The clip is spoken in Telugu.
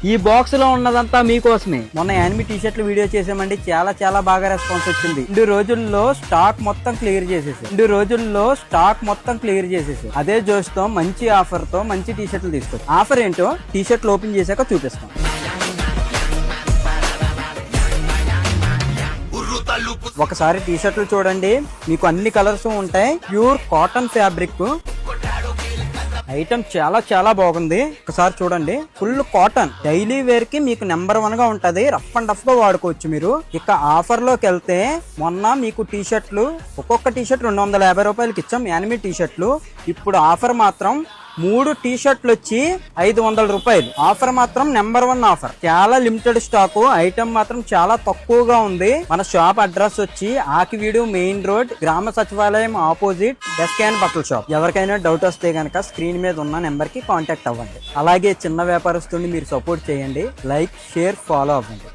ఈ బాక్స్ లో ఉన్నదంతా మీకోసమే. మొన్న యానిమి టీ షర్ట్లు వీడియో చేసామండి, చాలా బాగా రెస్పాన్స్ వచ్చింది. 2 రోజుల్లో స్టాక్ మొత్తం క్లియర్ చేసేసి అదే జోష్ తో మంచి ఆఫర్ తో మంచి టీ షర్ట్లు తీసుకొచ్చి. ఆఫర్ ఏంటో టీ షర్ట్లు ఓపెన్ చేశాక చూపిస్తాం. ఒకసారి టీ షర్ట్లు చూడండి, మీకు అన్ని కలర్స్ ఉంటాయి. ప్యూర్ కాటన్ ఫ్యాబ్రిక్ ఐటమ్ చాలా బాగుంది. ఒకసారి చూడండి, ఫుల్ కాటన్, డైలీ వేర్ కి మీకు నెంబర్ 1 గా ఉంటది. రఫ్ అండ్ టఫ్ గా వాడుకోవచ్చు మీరు. ఇక ఆఫర్ లోకి వెళ్తే మొన్న మీకు టీ షర్ట్లు ఒక్కొక్క టీ షర్ట్ 250 రూపాయలకి ఇచ్చాం యానిమి టీ షర్ట్లు. ఇప్పుడు ఆఫర్ మాత్రం 3 టీ షర్ట్లు వచ్చి 500 రూపాయలు. ఆఫర్ మాత్రం నెంబర్ 1 ఆఫర్. చాలా లిమిటెడ్ స్టాక్, ఐటమ్ మాత్రం చాలా తక్కువగా ఉంది. మన షాప్ అడ్రస్ వచ్చి ఆకివీడు మెయిన్ రోడ్, గ్రామ సచివాలయం ఆపోజిట్ డెస్కాన్ బట్టల షాప్. ఎవరికైనా డౌట్ వస్తే గనక స్క్రీన్ మీద ఉన్న నెంబర్ కి కాంటాక్ట్ అవ్వండి. అలాగే చిన్న వ్యాపారస్తుని మీరు సపోర్ట్ చేయండి. లైక్, షేర్, ఫాలో అవ్వండి.